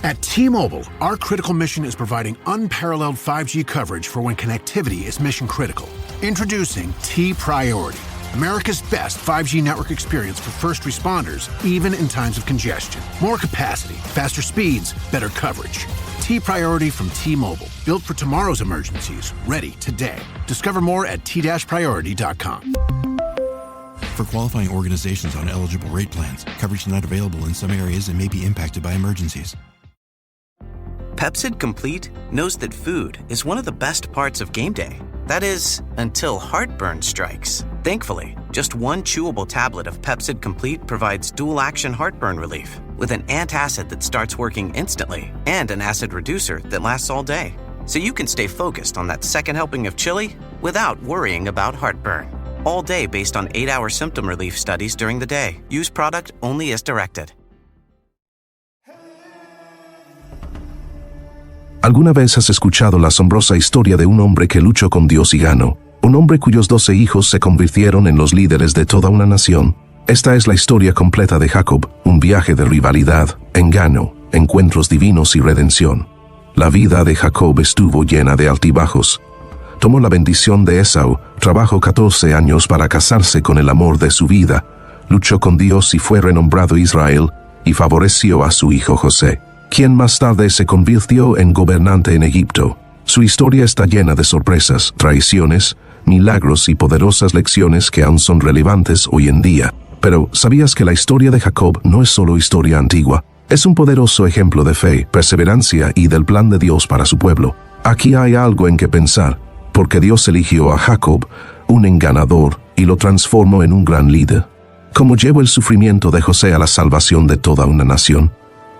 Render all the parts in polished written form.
At T-Mobile, our critical mission is providing unparalleled 5G coverage for when connectivity is mission critical. Introducing T-Priority, America's best 5G network experience for first responders, even in times of congestion. More capacity, faster speeds, better coverage. T-Priority from T-Mobile, built for tomorrow's emergencies, ready today. Discover more at t-priority.com. For qualifying organizations on eligible rate plans, coverage not available in some areas and may be impacted by emergencies. Pepcid Complete knows that food is one of the best parts of game day. That is, until heartburn strikes. Thankfully, just one chewable tablet of Pepcid Complete provides dual-action heartburn relief with an antacid that starts working instantly and an acid reducer that lasts all day. So you can stay focused on that second helping of chili without worrying about heartburn. All day based on 8-hour symptom relief studies during the day. Use product only as directed. ¿Alguna vez has escuchado la asombrosa historia de un hombre que luchó con Dios y ganó? Un hombre cuyos 12 hijos se convirtieron en los líderes de toda una nación. Esta es la historia completa de Jacob, un viaje de rivalidad, engaño, encuentros divinos y redención. La vida de Jacob estuvo llena de altibajos. Tomó la bendición de Esau, trabajó 14 años para casarse con el amor de su vida, luchó con Dios y fue renombrado Israel, y favoreció a su hijo José, quien más tarde se convirtió en gobernante en Egipto. Su historia está llena de sorpresas, traiciones, milagros y poderosas lecciones que aún son relevantes hoy en día. Pero, ¿sabías que la historia de Jacob no es solo historia antigua? Es un poderoso ejemplo de fe, perseverancia y del plan de Dios para su pueblo. Aquí hay algo en que pensar, porque Dios eligió a Jacob, un engañador, y lo transformó en un gran líder. ¿Cómo llevó el sufrimiento de José a la salvación de toda una nación?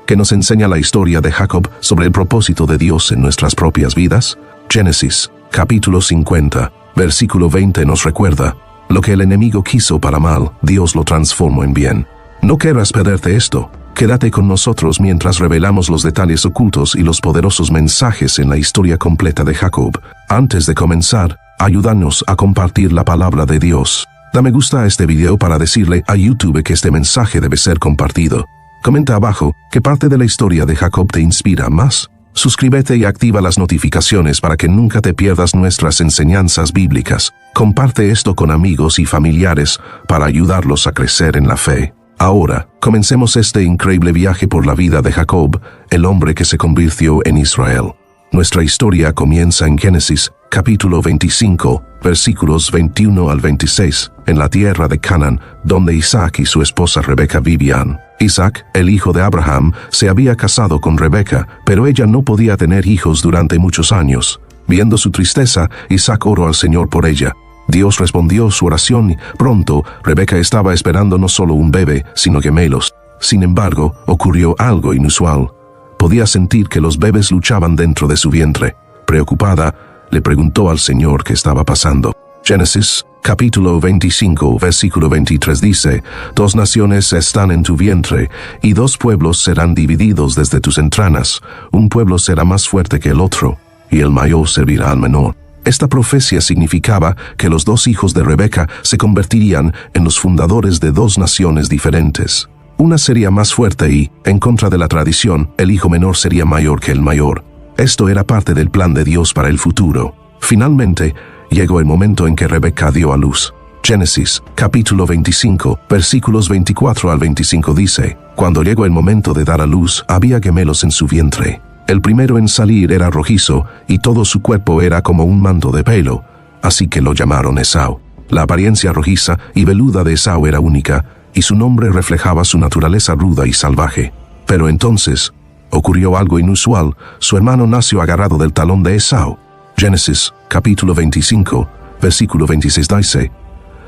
¿Qué nos enseña la historia de Jacob sobre el propósito de Dios en nuestras propias vidas? Génesis, capítulo 50, versículo 20 nos recuerda: lo que el enemigo quiso para mal, Dios lo transformó en bien. No querrás perderte esto. Quédate con nosotros mientras revelamos los detalles ocultos y los poderosos mensajes en la historia completa de Jacob. Antes de comenzar, ayúdanos a compartir la palabra de Dios. Da me gusta a este video para decirle a YouTube que este mensaje debe ser compartido. Comenta abajo qué parte de la historia de Jacob te inspira más. Suscríbete y activa las notificaciones para que nunca te pierdas nuestras enseñanzas bíblicas. Comparte esto con amigos y familiares para ayudarlos a crecer en la fe. Ahora, comencemos este increíble viaje por la vida de Jacob, el hombre que se convirtió en Israel. Nuestra historia comienza en Génesis, capítulo 25, versículos 21 al 26, en la tierra de Canaán, donde Isaac y su esposa Rebeca vivían. Isaac, el hijo de Abraham, se había casado con Rebeca, pero ella no podía tener hijos durante muchos años. Viendo su tristeza, Isaac oró al Señor por ella. Dios respondió su oración y pronto Rebeca estaba esperando no solo un bebé, sino gemelos. Sin embargo, ocurrió algo inusual. Podía sentir que los bebés luchaban dentro de su vientre. Preocupada, le preguntó al Señor qué estaba pasando. Génesis, capítulo 25, versículo 23 dice: 2 naciones están en tu vientre, y 2 pueblos serán divididos desde tus entrañas. Un pueblo será más fuerte que el otro, y el mayor servirá al menor. Esta profecía significaba que los 2 hijos de Rebeca se convertirían en los fundadores de 2 naciones diferentes. Una sería más fuerte y, en contra de la tradición, el hijo menor sería mayor que el mayor. Esto era parte del plan de Dios para el futuro. Finalmente, llegó el momento en que Rebeca dio a luz. Génesis, capítulo 25, versículos 24 al 25 dice: cuando llegó el momento de dar a luz, había gemelos en su vientre. El primero en salir era rojizo, y todo su cuerpo era como un manto de pelo, así que lo llamaron Esau. La apariencia rojiza y veluda de Esau era única, y su nombre reflejaba su naturaleza ruda y salvaje. Pero entonces, ocurrió algo inusual. Su hermano nació agarrado del talón de Esau. Génesis, capítulo 25, versículo 26 dice: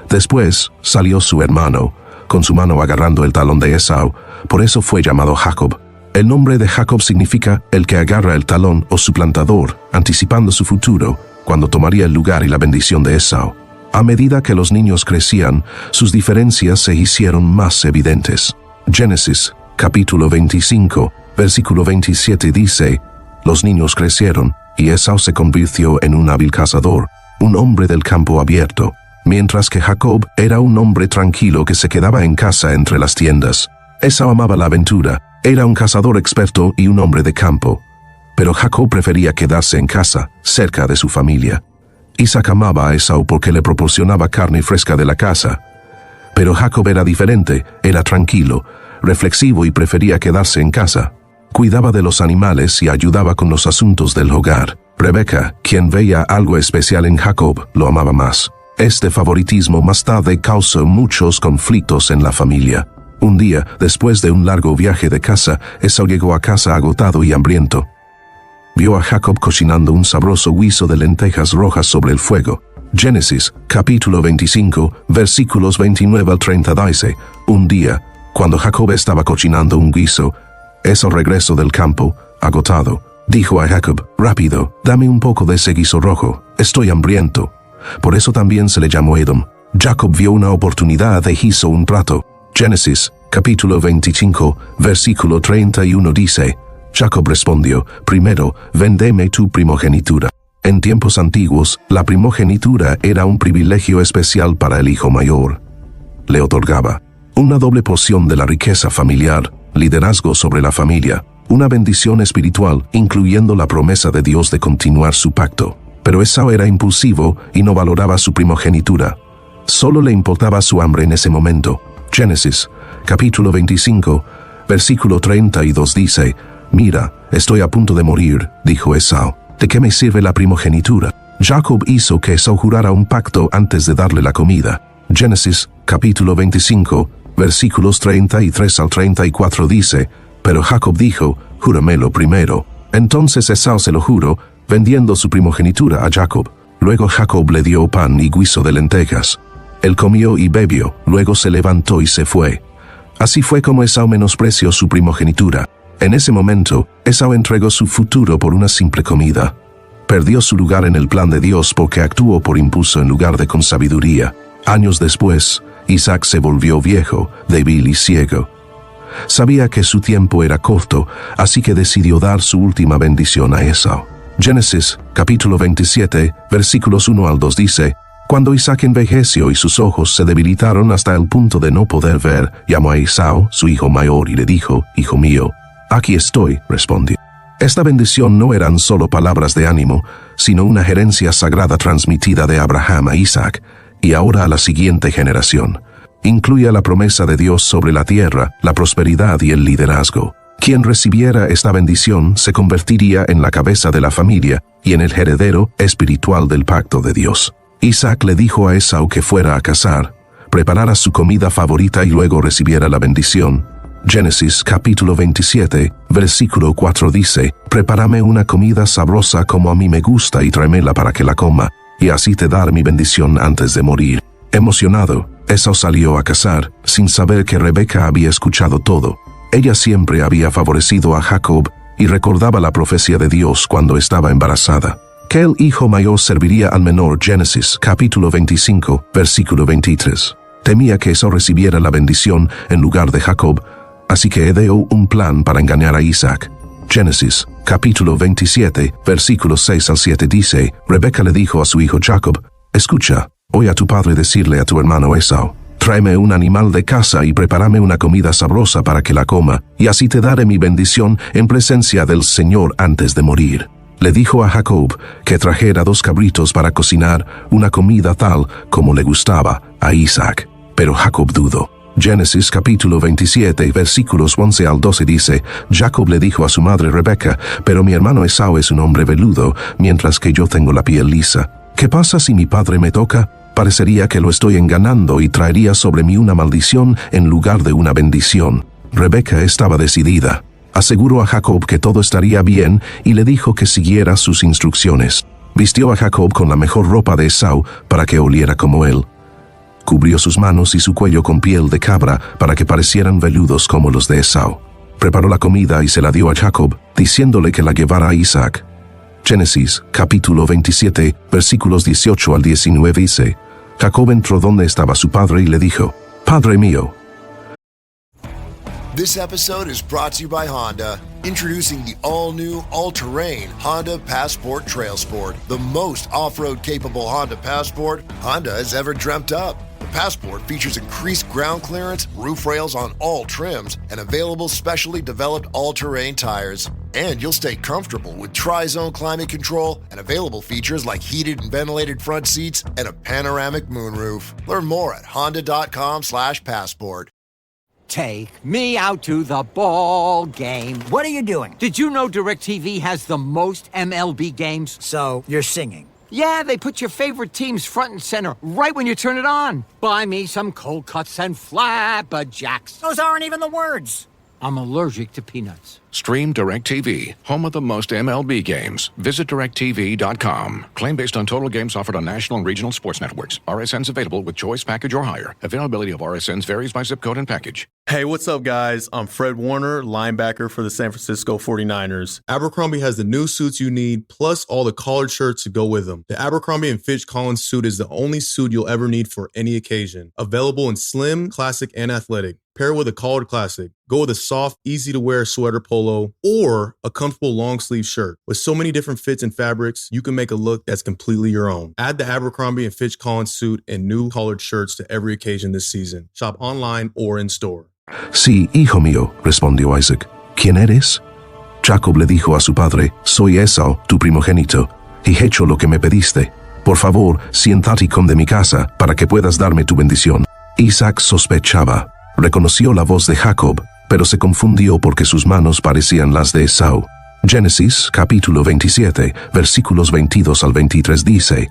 después salió su hermano, con su mano agarrando el talón de Esau, por eso fue llamado Jacob. El nombre de Jacob significa el que agarra el talón o suplantador, anticipando su futuro, cuando tomaría el lugar y la bendición de Esau. A medida que los niños crecían, sus diferencias se hicieron más evidentes. Génesis, capítulo 25, versículo 27 dice: los niños crecieron, y Esau se convirtió en un hábil cazador, un hombre del campo abierto, mientras que Jacob era un hombre tranquilo que se quedaba en casa entre las tiendas. Esau amaba la aventura, Era un cazador experto y un hombre de campo. Pero Jacob prefería quedarse en casa, cerca de su familia. Isaac amaba a Esaú porque le proporcionaba carne fresca de la casa. Pero Jacob era diferente, era tranquilo, reflexivo y prefería quedarse en casa. Cuidaba de los animales y ayudaba con los asuntos del hogar. Rebeca, quien veía algo especial en Jacob, lo amaba más. Este favoritismo más tarde causó muchos conflictos en la familia. Un día, después de un largo viaje de caza, Esaú llegó a casa agotado y hambriento. Vio a Jacob cocinando un sabroso guiso de lentejas rojas sobre el fuego. Génesis, capítulo 25, versículos 29 al 30 dice: Un día, cuando Jacob estaba cocinando un guiso, Esaú regresó del campo, agotado. Dijo a Jacob: Rápido, dame un poco de ese guiso rojo, estoy hambriento. Por eso también se le llamó Edom. Jacob vio una oportunidad e hizo un trato. Génesis, capítulo 25, versículo 31 dice: Jacob respondió: Primero, véndeme tu primogenitura. En tiempos antiguos, la primogenitura era un privilegio especial para el hijo mayor. Le otorgaba una doble porción de la riqueza familiar, liderazgo sobre la familia, una bendición espiritual, incluyendo la promesa de Dios de continuar su pacto. Pero Esaú era impulsivo y no valoraba su primogenitura. Solo le importaba su hambre en ese momento. Génesis, capítulo 25, versículo 32 dice: Mira, estoy a punto de morir, dijo Esaú. ¿De qué me sirve la primogenitura? Jacob hizo que Esaú jurara un pacto antes de darle la comida. Génesis, capítulo 25, versículos 33 al 34 dice: Pero Jacob dijo: Júramelo primero. Entonces Esaú se lo juró, vendiendo su primogenitura a Jacob. Luego Jacob le dio pan y guiso de lentejas. Él comió y bebió, luego se levantó y se fue. Así fue como Esaú menospreció su primogenitura. En ese momento, Esaú entregó su futuro por una simple comida. Perdió su lugar en el plan de Dios porque actuó por impulso en lugar de con sabiduría. Años después, Isaac se volvió viejo, débil y ciego. Sabía que su tiempo era corto, así que decidió dar su última bendición a Esaú. Génesis, capítulo 27, versículos 1 al 2 dice: Cuando Isaac envejeció y sus ojos se debilitaron hasta el punto de no poder ver, llamó a Esaú, su hijo mayor, y le dijo: Hijo mío. Aquí estoy, respondió. Esta bendición no eran solo palabras de ánimo, sino una herencia sagrada transmitida de Abraham a Isaac, y ahora a la siguiente generación. Incluía la promesa de Dios sobre la tierra, la prosperidad y el liderazgo. Quien recibiera esta bendición se convertiría en la cabeza de la familia y en el heredero espiritual del pacto de Dios. Isaac le dijo a Esaú que fuera a cazar, preparara su comida favorita y luego recibiera la bendición. Génesis capítulo 27, versículo 4 dice: Prepárame una comida sabrosa como a mí me gusta y tráemela para que la coma, y así te daré mi bendición antes de morir. Emocionado, Esaú salió a cazar, sin saber que Rebeca había escuchado todo. Ella siempre había favorecido a Jacob y recordaba la profecía de Dios cuando estaba embarazada, que el hijo mayor serviría al menor. Génesis capítulo 25, versículo 23. Temía que Esaú recibiera la bendición en lugar de Jacob, así que ideó un plan para engañar a Isaac. Génesis, capítulo 27, versículos 6 al 7 dice: Rebeca le dijo a su hijo Jacob: Escucha, oye a tu padre decirle a tu hermano Esaú: Tráeme un animal de caza y prepárame una comida sabrosa para que la coma, y así te daré mi bendición en presencia del Señor antes de morir. Le dijo a Jacob que trajera 2 cabritos para cocinar una comida tal como le gustaba a Isaac. Pero Jacob dudó. Génesis capítulo 27, versículos 11 al 12 dice: Jacob le dijo a su madre Rebeca: Pero mi hermano Esaú es un hombre veludo, mientras que yo tengo la piel lisa. ¿Qué pasa si mi padre me toca? Parecería que lo estoy engañando y traería sobre mí una maldición en lugar de una bendición. Rebeca estaba decidida. Aseguró a Jacob que todo estaría bien y le dijo que siguiera sus instrucciones. Vistió a Jacob con la mejor ropa de Esaú para que oliera como él. Cubrió sus manos y su cuello con piel de cabra para que parecieran veludos como los de Esaú. Preparó la comida y se la dio a Jacob, diciéndole que la llevara a Isaac. Génesis, capítulo 27, versículos 18 al 19 dice: Jacob entró donde estaba su padre y le dijo: Padre mío. This episode is brought to you by Honda. Introducing the all-new, all-terrain Honda Passport Trail Sport, the most off-road capable Honda Passport Honda has ever dreamt up. Passport features increased ground clearance, roof rails on all trims, and available specially developed all-terrain tires. And you'll stay comfortable with Tri-Zone climate control and available features like heated and ventilated front seats and a panoramic moonroof. Learn more at honda.com/passport. Take me out to the ball game. What are you doing? Did you know DirecTV has the most MLB games? So, you're singing. Yeah, they put your favorite teams front and center right when you turn it on. Buy me some cold cuts and flapjacks. Those aren't even the words. I'm allergic to peanuts. Stream DirecTV, home of the most MLB games. Visit DirecTV.com. Claim based on total games offered on national and regional sports networks. RSNs available with choice package or higher. Availability of RSNs varies by zip code and package. Hey, what's up, guys? I'm Fred Warner, linebacker for the San Francisco 49ers. Abercrombie has the new suits you need, plus all the collared shirts to go with them. The Abercrombie & Fitch Collins suit is the only suit you'll ever need for any occasion. Available in slim, classic, and athletic. Pair with a collared classic. Go with a soft, easy-to-wear sweater polo or a comfortable long-sleeve shirt. With so many different fits and fabrics, you can make a look that's completely your own. Add the Abercrombie & Fitch Collins suit and new collared shirts to every occasion this season. Shop online or in store. Sí, hijo mío, respondió Isaac. ¿Quién eres? Jacob le dijo a su padre, soy Esau, tu primogénito, y he hecho lo que me pediste. Por favor, siéntate y come de mi casa, para que puedas darme tu bendición. Isaac sospechaba. Reconoció la voz de Jacob, pero se confundió porque sus manos parecían las de Esau. Génesis, capítulo 27, versículos 22 al 23 dice,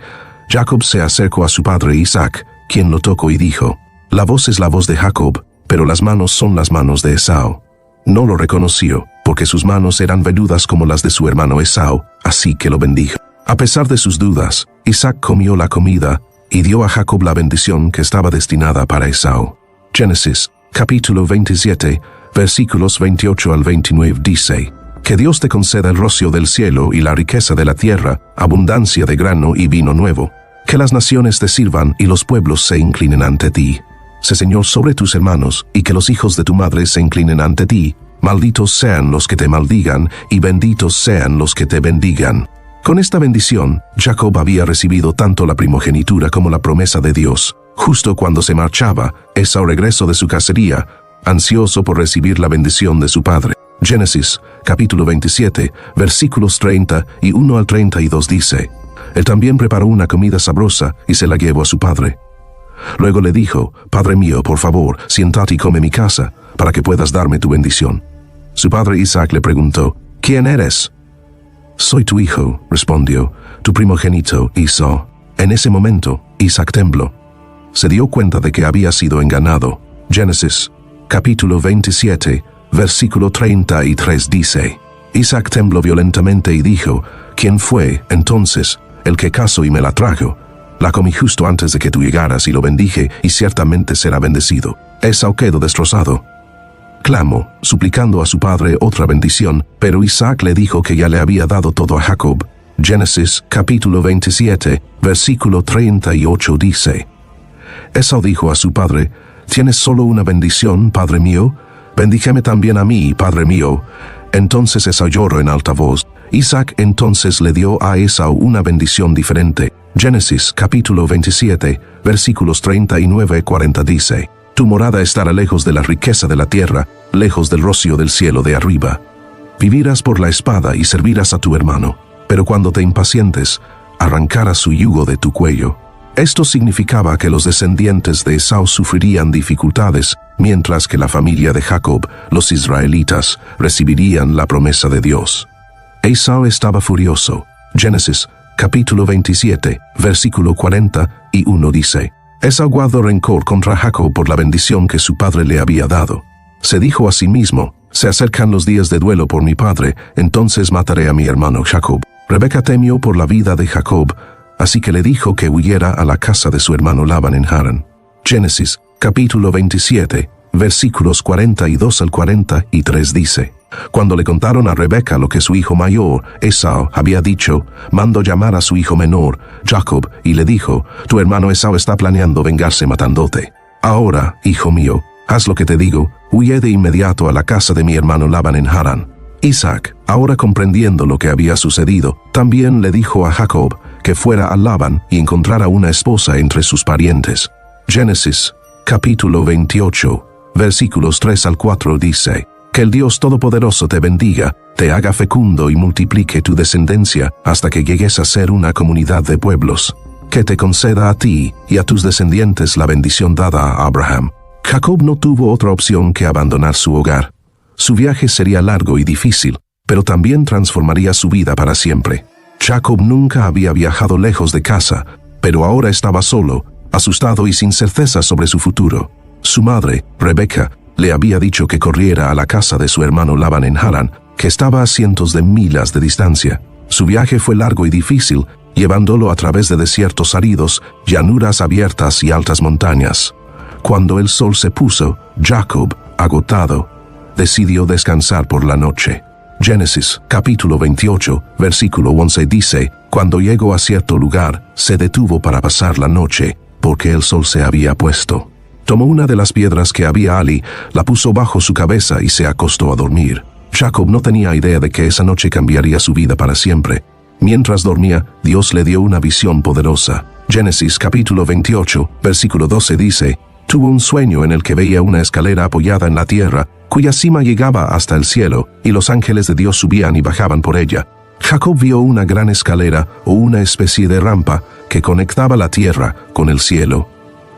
Jacob se acercó a su padre Isaac, quien lo tocó y dijo, la voz es la voz de Jacob, pero las manos son las manos de Esau. No lo reconoció, porque sus manos eran veludas como las de su hermano Esau, así que lo bendijo. A pesar de sus dudas, Isaac comió la comida y dio a Jacob la bendición que estaba destinada para Esau. Génesis, capítulo 27, versículos 28 al 29 dice, que Dios te conceda el rocío del cielo y la riqueza de la tierra, abundancia de grano y vino nuevo, que las naciones te sirvan y los pueblos se inclinen ante ti. Sé Señor sobre tus hermanos, y que los hijos de tu madre se inclinen ante ti. Malditos sean los que te maldigan, y benditos sean los que te bendigan. Con esta bendición, Jacob había recibido tanto la primogenitura como la promesa de Dios. Justo cuando se marchaba, Esau regresó de su cacería, ansioso por recibir la bendición de su padre. Génesis, capítulo 27, versículos 30 y 1 al 32 dice, él también preparó una comida sabrosa y se la llevó a su padre. Luego le dijo, Padre mío, por favor, siéntate y come mi casa, para que puedas darme tu bendición. Su padre Isaac le preguntó, ¿quién eres? Soy tu hijo, respondió, tu primogénito, Esau. En ese momento, Isaac tembló. Se dio cuenta de que había sido engañado. Génesis, capítulo 27, versículo 33 dice, Isaac tembló violentamente y dijo, ¿quién fue, entonces, el que casó y me la trajo? La comí justo antes de que tú llegaras y lo bendije, y ciertamente será bendecido. Esau quedó destrozado. Clamó, suplicando a su padre otra bendición, pero Isaac le dijo que ya le había dado todo a Jacob. Génesis, capítulo 27, versículo 38 dice, Esau dijo a su padre, ¿tienes solo una bendición, padre mío? Bendíjeme también a mí, padre mío. Entonces Esau lloró en alta voz. Isaac entonces le dio a Esau una bendición diferente. Génesis, capítulo 27, versículos 39 y 40 dice, tu morada estará lejos de la riqueza de la tierra, lejos del rocío del cielo de arriba. Vivirás por la espada y servirás a tu hermano, pero cuando te impacientes, arrancarás su yugo de tu cuello. Esto significaba que los descendientes de Esau sufrirían dificultades, mientras que la familia de Jacob, los israelitas, recibirían la promesa de Dios. Esau estaba furioso. Génesis, capítulo 27, versículo 41 dice, Esau guardó rencor contra Jacob por la bendición que su padre le había dado. Se dijo a sí mismo, se acercan los días de duelo por mi padre, entonces mataré a mi hermano Jacob. Rebeca temió por la vida de Jacob, así que le dijo que huyera a la casa de su hermano Labán en Harán. Génesis, capítulo 27, versículos 42 al 43 dice, cuando le contaron a Rebeca lo que su hijo mayor, Esau, había dicho, mandó llamar a su hijo menor, Jacob, y le dijo, tu hermano Esau está planeando vengarse matándote. Ahora, hijo mío, haz lo que te digo, huye de inmediato a la casa de mi hermano Labán en Harán. Isaac, ahora comprendiendo lo que había sucedido, también le dijo a Jacob que fuera a Labán y encontrara una esposa entre sus parientes. Génesis, capítulo 28, versículos 3 al 4 dice: Que el Dios Todopoderoso te bendiga, te haga fecundo y multiplique tu descendencia hasta que llegues a ser una comunidad de pueblos. Que te conceda a ti y a tus descendientes la bendición dada a Abraham. Jacob no tuvo otra opción que abandonar su hogar. Su viaje sería largo y difícil, pero también transformaría su vida para siempre. Jacob nunca había viajado lejos de casa, pero ahora estaba solo, asustado y sin certeza sobre su futuro. Su madre, Rebeca, le había dicho que corriera a la casa de su hermano Labán en Harán, que estaba a cientos de millas de distancia. Su viaje fue largo y difícil, llevándolo a través de desiertos áridos, llanuras abiertas y altas montañas. Cuando el sol se puso, Jacob, agotado, decidió descansar por la noche. Génesis, capítulo 28, versículo 11 dice: Cuando llegó a cierto lugar, se detuvo para pasar la noche, porque el sol se había puesto. Tomó una de las piedras que había allí, la puso bajo su cabeza y se acostó a dormir. Jacob no tenía idea de que esa noche cambiaría su vida para siempre. Mientras dormía, Dios le dio una visión poderosa. Génesis capítulo 28, versículo 12 dice: Tuvo un sueño en el que veía una escalera apoyada en la tierra, cuya cima llegaba hasta el cielo, y los ángeles de Dios subían y bajaban por ella. Jacob vio una gran escalera o una especie de rampa que conectaba la tierra con el cielo.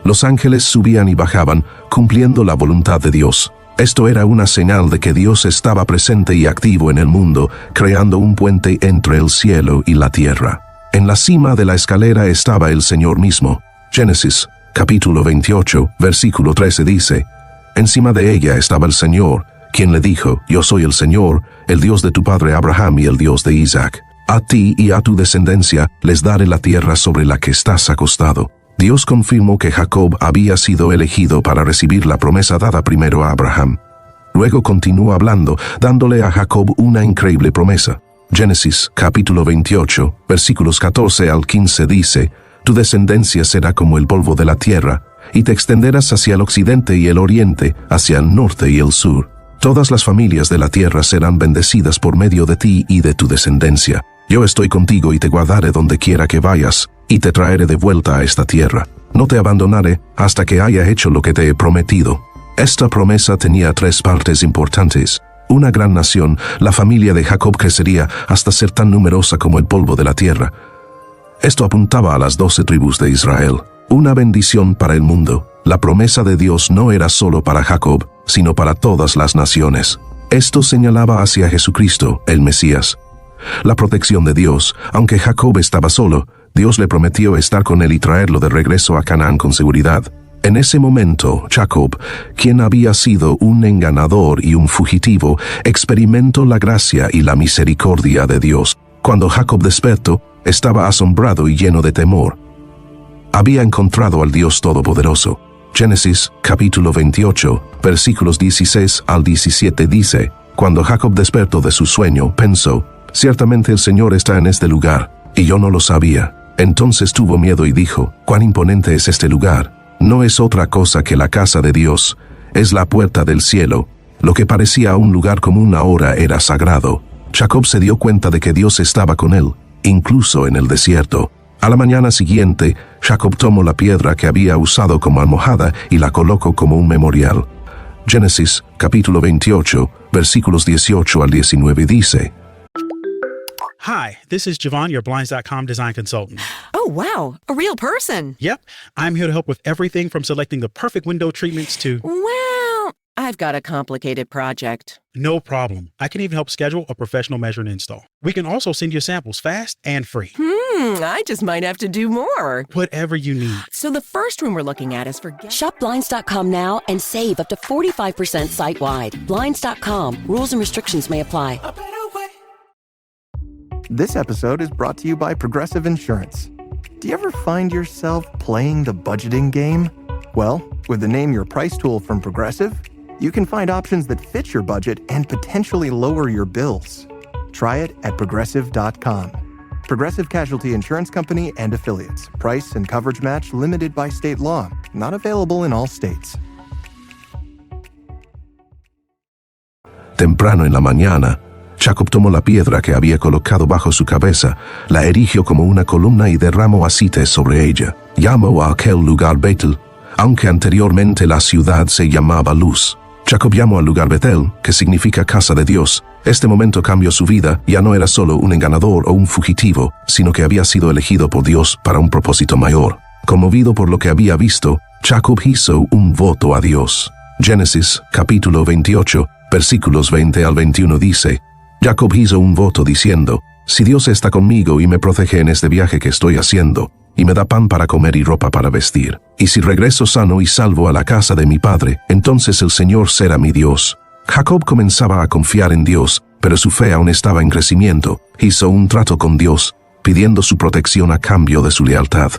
Los ángeles subían y bajaban, cumpliendo la voluntad de Dios. Esto era una señal de que Dios estaba presente y activo en el mundo, creando un puente entre el cielo y la tierra. En la cima de la escalera estaba el Señor mismo. Génesis, capítulo 28, versículo 13 dice: Encima de ella estaba el Señor, quien le dijo: Yo soy el Señor, el Dios de tu padre Abraham y el Dios de Isaac. A ti y a tu descendencia les daré la tierra sobre la que estás acostado. Dios confirmó que Jacob había sido elegido para recibir la promesa dada primero a Abraham. Luego continuó hablando, dándole a Jacob una increíble promesa. Génesis, capítulo 28, versículos 14 al 15 dice: Tu descendencia será como el polvo de la tierra, y te extenderás hacia el occidente y el oriente, hacia el norte y el sur. Todas las familias de la tierra serán bendecidas por medio de ti y de tu descendencia. Yo estoy contigo y te guardaré donde quiera que vayas, y te traeré de vuelta a esta tierra. No te abandonaré hasta que haya hecho lo que te he prometido. Esta promesa tenía 3 partes importantes. Una gran nación, la familia de Jacob crecería hasta ser tan numerosa como el polvo de la tierra. Esto apuntaba a las 12 tribus de Israel. Una bendición para el mundo. La promesa de Dios no era solo para Jacob, sino para todas las naciones. Esto señalaba hacia Jesucristo, el Mesías. La protección de Dios, aunque Jacob estaba solo, Dios le prometió estar con él y traerlo de regreso a Canaán con seguridad. En ese momento, Jacob, quien había sido un engañador y un fugitivo, experimentó la gracia y la misericordia de Dios. Cuando Jacob despertó, estaba asombrado y lleno de temor. Había encontrado al Dios Todopoderoso. Génesis, capítulo 28, versículos 16 al 17 dice: Cuando Jacob despertó de su sueño, pensó: Ciertamente el Señor está en este lugar, y yo no lo sabía. Entonces tuvo miedo y dijo: ¿Cuán imponente es este lugar? No es otra cosa que la casa de Dios, es la puerta del cielo. Lo que parecía un lugar común ahora era sagrado. Jacob se dio cuenta de que Dios estaba con él, incluso en el desierto. A la mañana siguiente, Jacob tomó la piedra que había usado como almohada y la colocó como un memorial. Génesis, capítulo 28, versículos 18 al 19 dice: Hi, this is Javon, your Blinds.com design consultant. Oh, wow. A real person. Yep. I'm here to help with everything from selecting the perfect window treatments to... Well, I've got a complicated project. No problem. I can even help schedule a professional measure and install. We can also send you samples fast and free. I just might have to do more. Whatever you need. So the first room we're looking at is for... Shop Blinds.com now and save up to 45% site-wide. Blinds.com. Rules and restrictions may apply. This episode is brought to you by Progressive Insurance. Do you ever find yourself playing the budgeting game? Well, with the Name Your Price tool from Progressive, you can find options that fit your budget and potentially lower your bills. Try it at Progressive.com. Progressive Casualty Insurance Company and Affiliates. Price and coverage match limited by state law. Not available in all states. Temprano en la mañana, Jacob tomó la piedra que había colocado bajo su cabeza, la erigió como una columna y derramó aceite sobre ella. Llamó a aquel lugar Betel, aunque anteriormente la ciudad se llamaba Luz. Jacob llamó al lugar Betel, que significa casa de Dios. Este momento cambió su vida, ya no era solo un engañador o un fugitivo, sino que había sido elegido por Dios para un propósito mayor. Conmovido por lo que había visto, Jacob hizo un voto a Dios. Génesis, capítulo 28, versículos 20 al 21 dice, Jacob hizo un voto diciendo, si Dios está conmigo y me protege en este viaje que estoy haciendo, y me da pan para comer y ropa para vestir, y si regreso sano y salvo a la casa de mi padre, entonces el Señor será mi Dios. Jacob comenzaba a confiar en Dios, pero su fe aún estaba en crecimiento. Hizo un trato con Dios, pidiendo su protección a cambio de su lealtad.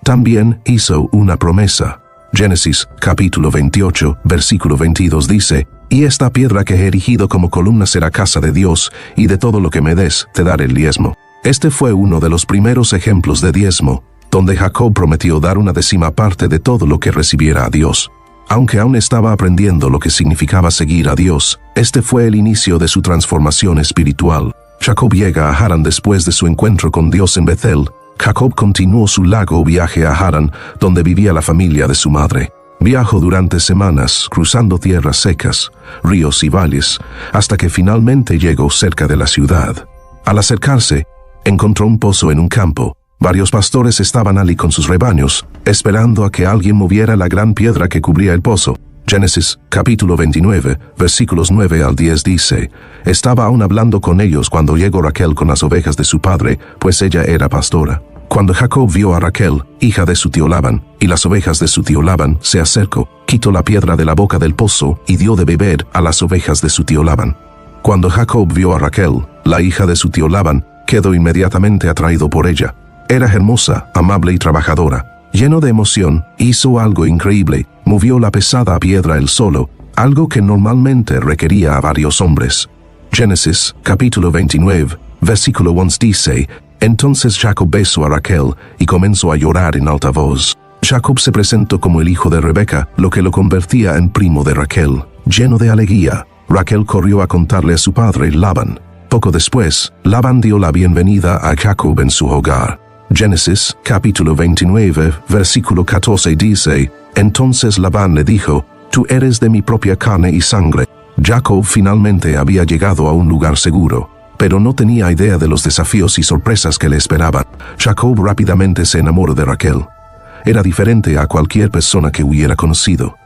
También hizo una promesa. Génesis, capítulo 28, versículo 22 dice, y esta piedra que he erigido como columna será casa de Dios, y de todo lo que me des, te daré el diezmo. Este fue uno de los primeros ejemplos de diezmo, donde Jacob prometió dar 1/10 parte de todo lo que recibiera a Dios. Aunque aún estaba aprendiendo lo que significaba seguir a Dios, este fue el inicio de su transformación espiritual. Jacob llega a Harán después de su encuentro con Dios en Betel. Jacob continuó su largo viaje a Harán, donde vivía la familia de su madre. Viajó durante semanas, cruzando tierras secas, ríos y valles, hasta que finalmente llegó cerca de la ciudad. Al acercarse, encontró un pozo en un campo. Varios pastores estaban allí con sus rebaños, esperando a que alguien moviera la gran piedra que cubría el pozo. Génesis, capítulo 29, versículos 9 al 10 dice, estaba aún hablando con ellos cuando llegó Raquel con las ovejas de su padre, pues ella era pastora. Cuando Jacob vio a Raquel, hija de su tío Labán, y las ovejas de su tío Labán, se acercó, quitó la piedra de la boca del pozo y dio de beber a las ovejas de su tío Labán. Cuando Jacob vio a Raquel, la hija de su tío Labán, quedó inmediatamente atraído por ella. Era hermosa, amable y trabajadora. Lleno de emoción, hizo algo increíble. Movió la pesada piedra él solo, algo que normalmente requería a varios hombres. Génesis, capítulo 29, versículo 11 dice, entonces Jacob besó a Raquel y comenzó a llorar en alta voz. Jacob se presentó como el hijo de Rebeca, lo que lo convertía en primo de Raquel. Lleno de alegría, Raquel corrió a contarle a su padre Labán. Poco después, Labán dio la bienvenida a Jacob en su hogar. Génesis, capítulo 29, versículo 14 dice, entonces Labán le dijo, tú eres de mi propia carne y sangre. Jacob finalmente había llegado a un lugar seguro, pero no tenía idea de los desafíos y sorpresas que le esperaban. Jacob rápidamente se enamoró de Raquel. Era diferente a cualquier persona que hubiera conocido.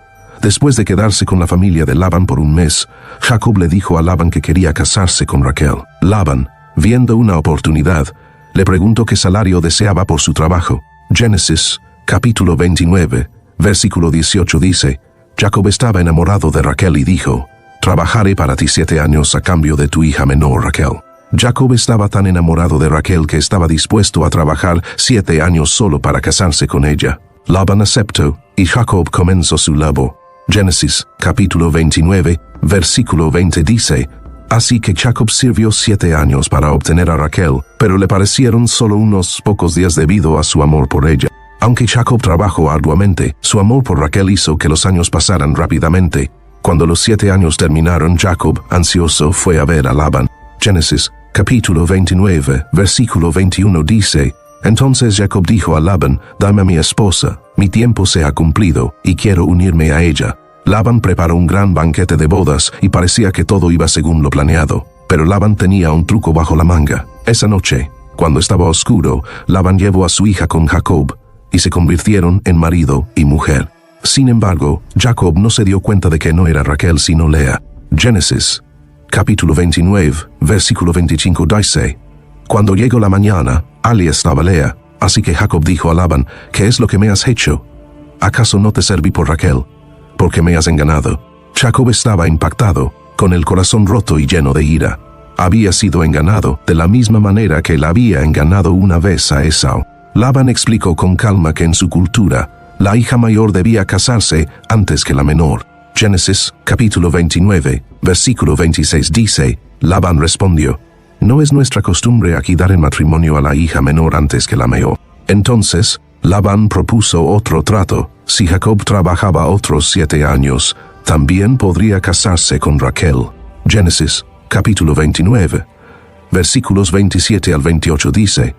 Después de quedarse con la familia de Labán por un mes, Jacob le dijo a Labán que quería casarse con Raquel. Labán, viendo una oportunidad, le preguntó qué salario deseaba por su trabajo. Génesis, capítulo 29, versículo 18 dice, Jacob estaba enamorado de Raquel y dijo, trabajaré para ti 7 años a cambio de tu hija menor Raquel. Jacob estaba tan enamorado de Raquel que estaba dispuesto a trabajar 7 años solo para casarse con ella. Labán aceptó y Jacob comenzó su labor. Génesis, capítulo 29, versículo 20 dice, así que Jacob sirvió 7 años para obtener a Raquel, pero le parecieron solo unos pocos días debido a su amor por ella. Aunque Jacob trabajó arduamente, su amor por Raquel hizo que los años pasaran rápidamente. Cuando los 7 años terminaron, Jacob, ansioso, fue a ver a Labán. Génesis, capítulo 29, versículo 21 dice, entonces Jacob dijo a Labán, dame a mi esposa, mi tiempo se ha cumplido, y quiero unirme a ella. Labán preparó un gran banquete de bodas y parecía que todo iba según lo planeado, pero Labán tenía un truco bajo la manga. Esa noche, cuando estaba oscuro, Labán llevó a su hija con Jacob, y se convirtieron en marido y mujer. Sin embargo, Jacob no se dio cuenta de que no era Raquel sino Lea. Génesis, capítulo 29, versículo 25 dice, cuando llegó la mañana, allí estaba Lea, así que Jacob dijo a Labán, ¿qué es lo que me has hecho? ¿Acaso no te serví por Raquel? Porque me has engañado. Jacob estaba impactado, con el corazón roto y lleno de ira. Había sido engañado de la misma manera que él había engañado una vez a Esau. Labán explicó con calma que en su cultura, la hija mayor debía casarse antes que la menor. Génesis, capítulo 29, versículo 26 dice, Labán respondió, no es nuestra costumbre aquí dar en matrimonio a la hija menor antes que la mayor. Entonces, Labán propuso otro trato. Si Jacob trabajaba otros 7 años, también podría casarse con Raquel. Génesis, capítulo 29, versículos 27 al 28 dice,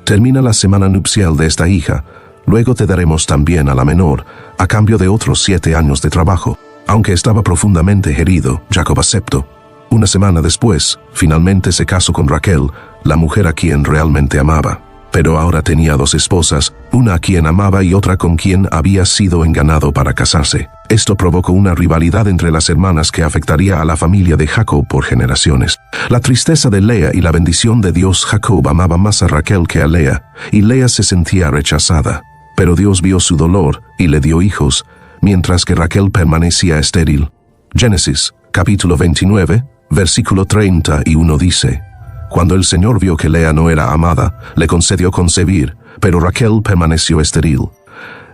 termina la semana nupcial de esta hija. Luego te daremos también a la menor, a cambio de otros 7 años de trabajo. Aunque estaba profundamente herido, Jacob aceptó. Una semana después, finalmente se casó con Raquel, la mujer a quien realmente amaba. Pero ahora tenía 2 esposas, una a quien amaba y otra con quien había sido engañado para casarse. Esto provocó una rivalidad entre las hermanas que afectaría a la familia de Jacob por generaciones. La tristeza de Lea y la bendición de Dios. Jacob amaba más a Raquel que a Lea, y Lea se sentía rechazada. Pero Dios vio su dolor y le dio hijos, mientras que Raquel permanecía estéril. Génesis, capítulo 29, versículo 31 dice: Cuando el Señor vio que Lea no era amada, le concedió concebir, pero Raquel permaneció estéril.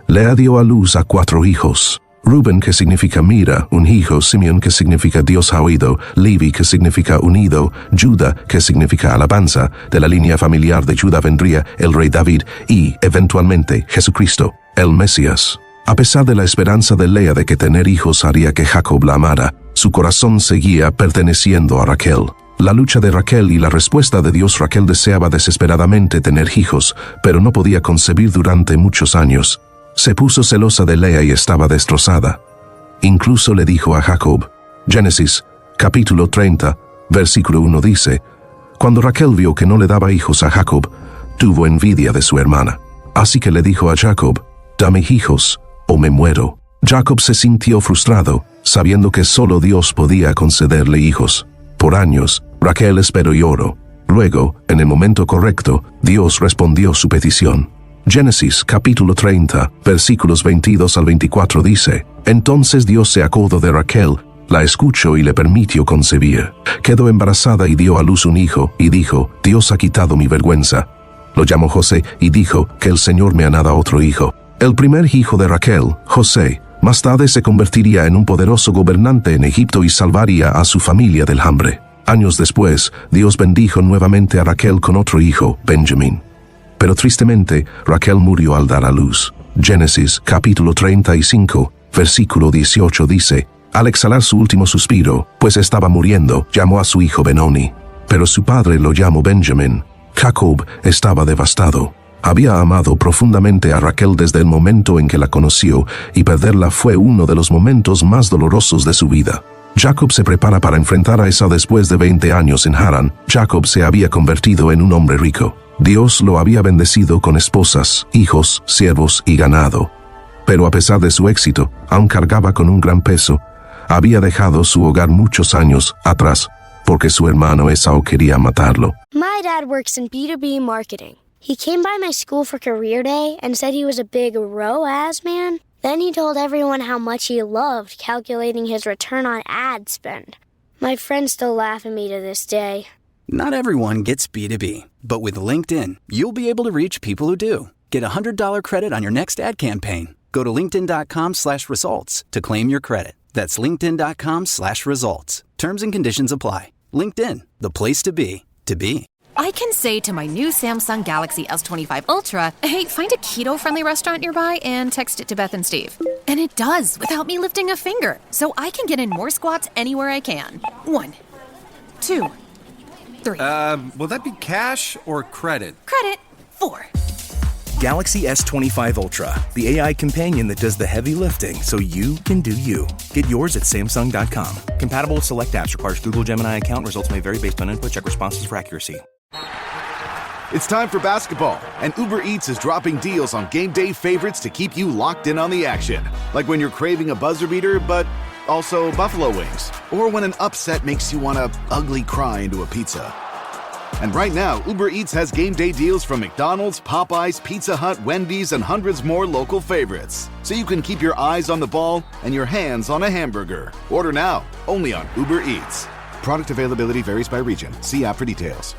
Lea dio a luz a 4 hijos. Rubén, que significa mira, un hijo; Simeón, que significa Dios ha oído; Levi, que significa unido; Judá, que significa alabanza. De la línea familiar de Judá vendría el rey David y, eventualmente, Jesucristo, el Mesías. A pesar de la esperanza de Lea de que tener hijos haría que Jacob la amara, su corazón seguía perteneciendo a Raquel. La lucha de Raquel y la respuesta de Dios. Raquel deseaba desesperadamente tener hijos, pero no podía concebir durante muchos años. Se puso celosa de Lea y estaba destrozada. Incluso le dijo a Jacob. Génesis, capítulo 30, versículo 1 dice: Cuando Raquel vio que no le daba hijos a Jacob, tuvo envidia de su hermana. Así que le dijo a Jacob: Dame hijos, o me muero. Jacob se sintió frustrado, sabiendo que solo Dios podía concederle hijos. Por años, Raquel esperó y oró. Luego, en el momento correcto, Dios respondió su petición. Génesis capítulo 30, versículos 22 al 24 dice: Entonces Dios se acordó de Raquel, la escuchó y le permitió concebir. Quedó embarazada y dio a luz un hijo, y dijo: Dios ha quitado mi vergüenza. Lo llamó José, y dijo: Que el Señor me ha dado otro hijo. El primer hijo de Raquel, José, más tarde se convertiría en un poderoso gobernante en Egipto y salvaría a su familia del hambre. Años después, Dios bendijo nuevamente a Raquel con otro hijo, Benjamín. Pero tristemente, Raquel murió al dar a luz. Génesis capítulo 35, versículo 18 dice: Al exhalar su último suspiro, pues estaba muriendo, llamó a su hijo Benoni. Pero su padre lo llamó Benjamín. Jacob estaba devastado. Había amado profundamente a Raquel desde el momento en que la conoció, y perderla fue uno de los momentos más dolorosos de su vida. Jacob se prepara para enfrentar a Esau. Después de 20 años en Harán, Jacob se había convertido en un hombre rico. Dios lo había bendecido con esposas, hijos, siervos y ganado. Pero a pesar de su éxito, aún cargaba con un gran peso. Había dejado su hogar muchos años atrás, porque su hermano Esau quería matarlo. My dad works in B2B marketing. He came by my school for career day and said he was a big ROAS man. Then he told everyone how much he loved calculating his return on ad spend. My friends still laugh at me to this day. Not everyone gets B2B, but with LinkedIn, you'll be able to reach people who do. Get a $100 credit on your next ad campaign. Go to linkedin.com/results to claim your credit. That's linkedin.com/results. Terms and conditions apply. LinkedIn, the place to be, to be. I can say to my new Samsung Galaxy S25 Ultra, hey, find a keto-friendly restaurant nearby and text it to Beth and Steve. And it does, without me lifting a finger. So I can get in more squats anywhere I can. 1, 2, 3. Will that be cash or credit? Credit. 4. Galaxy S25 Ultra, the AI companion that does the heavy lifting so you can do you. Get yours at Samsung.com. Compatible with select apps. Requires Google Gemini account. Results may vary based on input. Check responses for accuracy. It's time for basketball, and Uber Eats is dropping deals on game day favorites to keep you locked in on the action. Like when you're craving a buzzer beater, but also buffalo wings. Or when an upset makes you want to ugly cry into a pizza. And right now, Uber Eats has game day deals from McDonald's, Popeyes, Pizza Hut, Wendy's, and hundreds more local favorites. So you can keep your eyes on the ball and your hands on a hamburger. Order now, only on Uber Eats. Product availability varies by region. See app for details.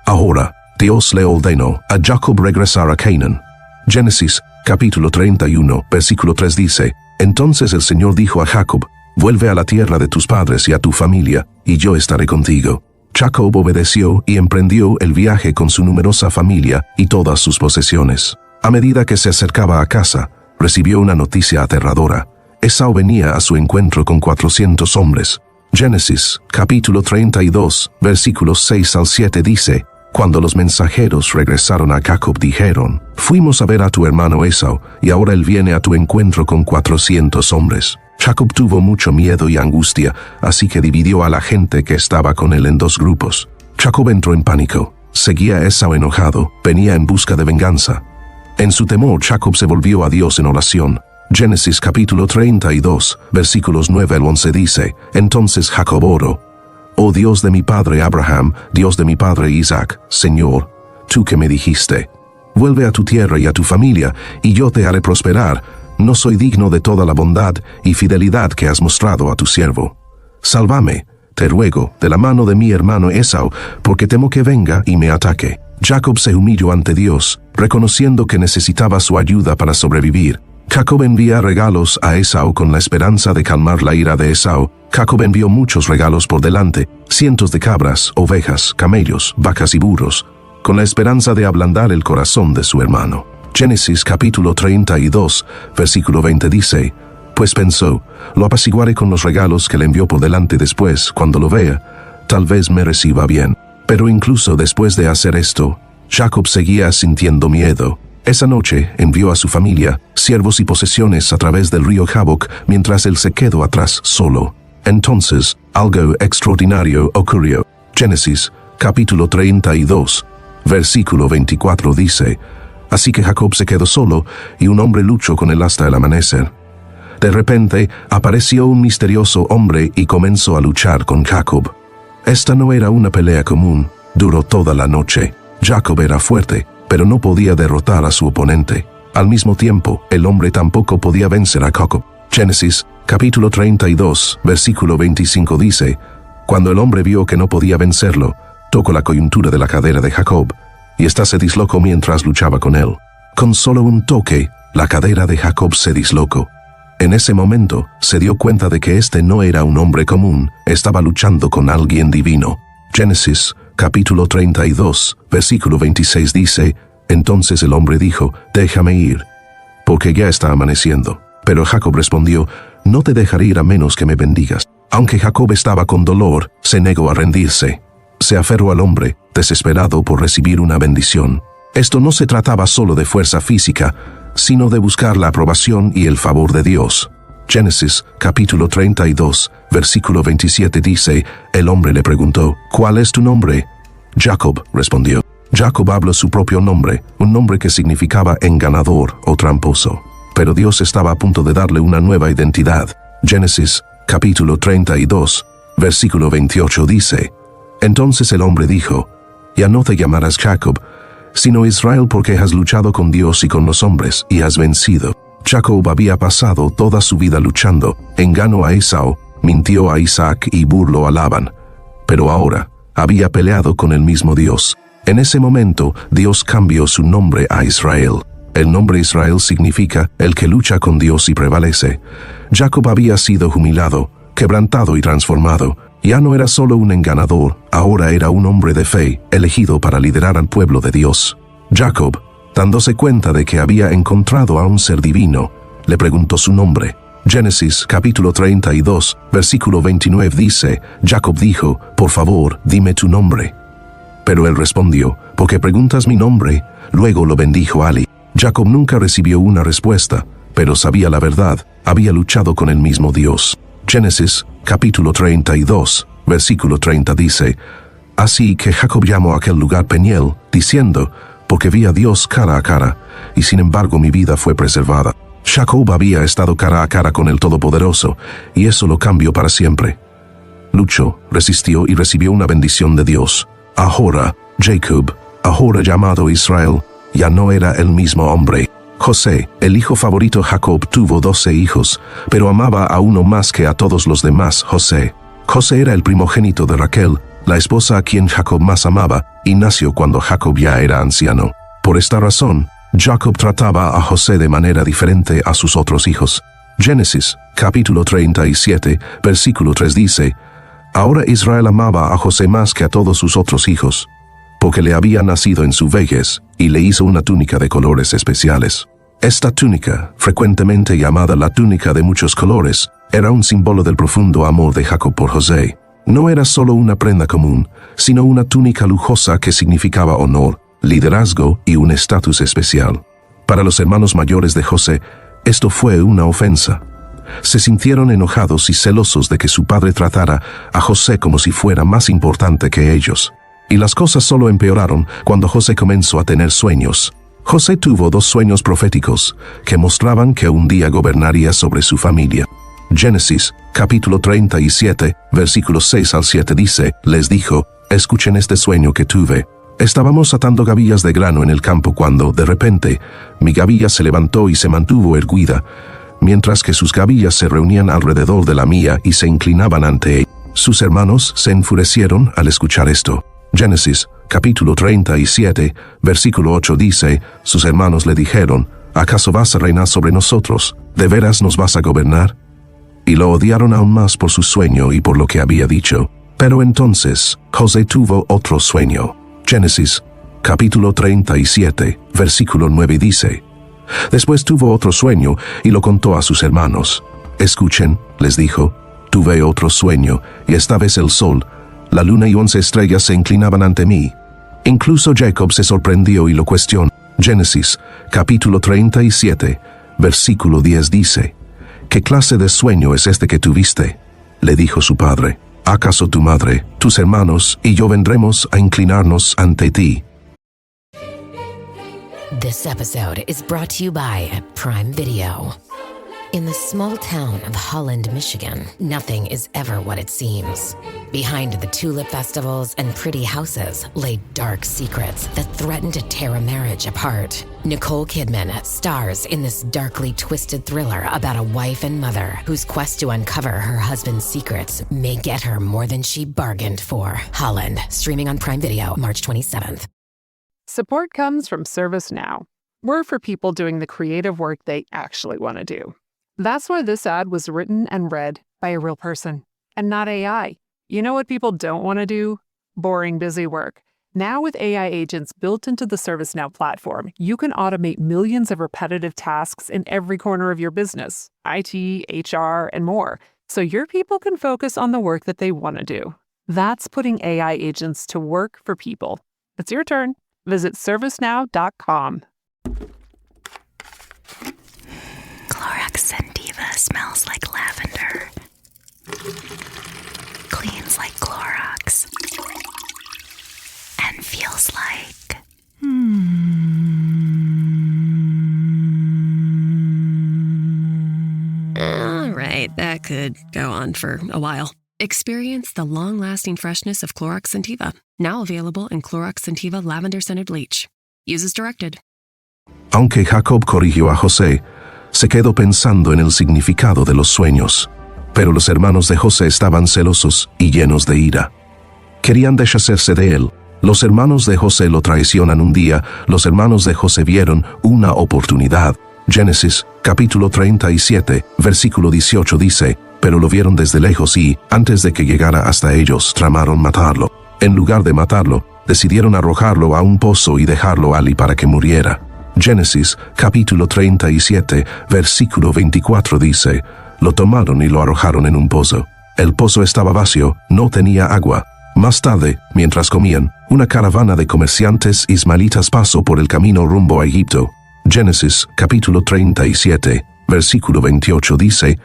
Ahora, Dios le ordenó a Jacob regresar a Canaán. Génesis, capítulo 31, versículo 3 dice: Entonces el Señor dijo a Jacob: Vuelve a la tierra de tus padres y a tu familia, y yo estaré contigo. Jacob obedeció y emprendió el viaje con su numerosa familia y todas sus posesiones. A medida que se acercaba a casa, recibió una noticia aterradora. Esau venía a su encuentro con 400 hombres. Génesis, capítulo 32, versículos 6 al 7 dice: Cuando los mensajeros regresaron a Jacob, dijeron: fuimos a ver a tu hermano Esau, y ahora él viene a tu encuentro con 400 hombres. Jacob tuvo mucho miedo y angustia, así que dividió a la gente que estaba con él en 2 grupos. Jacob entró en pánico. Seguía a Esau enojado, venía en busca de venganza. En su temor, Jacob se volvió a Dios en oración. Génesis capítulo 32, versículos 9 al 11 dice: entonces Jacob oró: oh Dios de mi padre Abraham, Dios de mi padre Isaac, Señor, tú que me dijiste: vuelve a tu tierra y a tu familia, y yo te haré prosperar. No soy digno de toda la bondad y fidelidad que has mostrado a tu siervo. Sálvame, te ruego, de la mano de mi hermano Esau, porque temo que venga y me ataque. Jacob se humilló ante Dios, reconociendo que necesitaba su ayuda para sobrevivir. Jacob envía regalos a Esau con la esperanza de calmar la ira de Esau. Jacob envió muchos regalos por delante, cientos de cabras, ovejas, camellos, vacas y burros, con la esperanza de ablandar el corazón de su hermano. Génesis capítulo 32, versículo 20 dice: pues pensó, lo apaciguaré con los regalos que le envió por delante. Después, cuando lo vea, tal vez me reciba bien. Pero incluso después de hacer esto, Jacob seguía sintiendo miedo. Esa noche envió a su familia, siervos y posesiones a través del río Jaboc, mientras él se quedó atrás solo. Entonces, algo extraordinario ocurrió. Génesis capítulo 32, versículo 24 dice: así que Jacob se quedó solo, y un hombre luchó con él hasta el amanecer. De repente, apareció un misterioso hombre y comenzó a luchar con Jacob. Esta no era una pelea común, duró toda la noche. Jacob era fuerte, pero no podía derrotar a su oponente. Al mismo tiempo, el hombre tampoco podía vencer a Jacob. Génesis capítulo 32, versículo 25 dice: cuando el hombre vio que no podía vencerlo, tocó la coyuntura de la cadera de Jacob, y ésta se dislocó mientras luchaba con él. Con solo un toque, la cadera de Jacob se dislocó. En ese momento, se dio cuenta de que este no era un hombre común, estaba luchando con alguien divino. Génesis capítulo 32, versículo 26 dice: entonces el hombre dijo: déjame ir, porque ya está amaneciendo. Pero Jacob respondió: no te dejaré ir a menos que me bendigas. Aunque Jacob estaba con dolor, se negó a rendirse. Se aferró al hombre, desesperado por recibir una bendición. Esto no se trataba solo de fuerza física, sino de buscar la aprobación y el favor de Dios. Génesis capítulo 32, versículo 27 dice: el hombre le preguntó: ¿cuál es tu nombre? Jacob respondió. Jacob habló su propio nombre, un nombre que significaba engañador o tramposo. Pero Dios estaba a punto de darle una nueva identidad. Génesis capítulo 32, versículo 28 dice: entonces el hombre dijo: ya no te llamarás Jacob, sino Israel, porque has luchado con Dios y con los hombres, y has vencido. Jacob había pasado toda su vida luchando, engañó a Esau, mintió a Isaac y burló a Labán. Pero ahora había peleado con el mismo Dios. En ese momento, Dios cambió su nombre a Israel. El nombre Israel significa el que lucha con Dios y prevalece. Jacob había sido humillado, quebrantado y transformado. Ya no era solo un engañador, ahora era un hombre de fe, elegido para liderar al pueblo de Dios. Jacob, dándose cuenta de que había encontrado a un ser divino, le preguntó su nombre. Génesis capítulo 32, versículo 29 dice: Jacob dijo: por favor, dime tu nombre. Pero él respondió: ¿por qué preguntas mi nombre? Luego lo bendijo Ali. Jacob nunca recibió una respuesta, pero sabía la verdad, había luchado con el mismo Dios. Génesis capítulo 32, versículo 30 dice: así que Jacob llamó a aquel lugar Peniel, diciendo: porque vi a Dios cara a cara, y sin embargo mi vida fue preservada. Jacob había estado cara a cara con el Todopoderoso, y eso lo cambió para siempre. Luchó, resistió y recibió una bendición de Dios. Ahora, Jacob, ahora llamado Israel, ya no era el mismo hombre. José, el hijo favorito Jacob, tuvo 12 hijos, pero amaba a uno más que a todos los demás, José. José era el primogénito de Raquel, la esposa a quien Jacob más amaba, y nació cuando Jacob ya era anciano. Por esta razón, Jacob trataba a José de manera diferente a sus otros hijos. Génesis, capítulo 37, versículo 3 dice: ahora Israel amaba a José más que a todos sus otros hijos, porque le había nacido en su vejez, y le hizo una túnica de colores especiales. Esta túnica, frecuentemente llamada la túnica de muchos colores, era un símbolo del profundo amor de Jacob por José. No era solo una prenda común, sino una túnica lujosa que significaba honor, liderazgo y un estatus especial. Para los hermanos mayores de José, esto fue una ofensa. Se sintieron enojados y celosos de que su padre tratara a José como si fuera más importante que ellos. Y las cosas solo empeoraron cuando José comenzó a tener sueños. José tuvo 2 sueños proféticos que mostraban que un día gobernaría sobre su familia. Génesis, capítulo 37, versículos 6 al 7 dice, les dijo, escuchen este sueño que tuve. Estábamos atando gavillas de grano en el campo cuando, de repente, mi gavilla se levantó y se mantuvo erguida, mientras que sus gavillas se reunían alrededor de la mía y se inclinaban ante ella. Sus hermanos se enfurecieron al escuchar esto. Génesis, capítulo 37, versículo 8 dice, sus hermanos le dijeron, ¿acaso vas a reinar sobre nosotros? ¿De veras nos vas a gobernar? Y lo odiaron aún más por su sueño y por lo que había dicho. Pero entonces, José tuvo otro sueño. Génesis, capítulo 37, versículo 9 dice, después tuvo otro sueño y lo contó a sus hermanos. Escuchen, les dijo, tuve otro sueño, y esta vez el sol, la luna y 11 estrellas se inclinaban ante mí. Incluso Jacob se sorprendió y lo cuestionó. Génesis, capítulo 37, versículo 10 dice, ¿qué clase de sueño es este que tuviste? Le dijo su padre, ¿acaso tu madre, tus hermanos y yo vendremos a inclinarnos ante ti? This episode is brought to you by Prime Video. In the small town of Holland, Michigan, nothing is ever what it seems. Behind the tulip festivals and pretty houses lay dark secrets that threaten to tear a marriage apart. Nicole Kidman stars in this darkly twisted thriller about a wife and mother whose quest to uncover her husband's secrets may get her more than she bargained for. Holland, streaming on Prime Video, March 27th. Support comes from ServiceNow. We're for people doing the creative work they actually want to do. That's why this ad was written and read by a real person and not AI. You know what people don't want to do? Boring, busy work. Now with AI agents built into the ServiceNow platform, you can automate millions of repetitive tasks in every corner of your business, IT, HR, and more, so your people can focus on the work that they want to do. That's putting AI agents to work for people. It's your turn. Visit ServiceNow.com. Clorox Sentiva smells like lavender. Cleans like Clorox. And feels like... All right, that could go on for a while. Experience the long-lasting freshness of Clorox Sentiva. Now available in Clorox Sentiva Lavender Scented Bleach. Use as directed. Aunque Jacob corrigió a José, se quedó pensando en el significado de los sueños. Pero los hermanos de José estaban celosos y llenos de ira. Querían deshacerse de él. Los hermanos de José lo traicionan un día. Los hermanos de José vieron una oportunidad. Génesis, capítulo 37, versículo 18 dice, pero lo vieron desde lejos y, antes de que llegara hasta ellos, tramaron matarlo. En lugar de matarlo, decidieron arrojarlo a un pozo y dejarlo allí para que muriera. Génesis, capítulo 37, versículo 24 dice, lo tomaron y lo arrojaron en un pozo. El pozo estaba vacío, no tenía agua. Más tarde, mientras comían, una caravana de comerciantes ismaelitas pasó por el camino rumbo a Egipto. Génesis, capítulo 37, versículo 28 dice,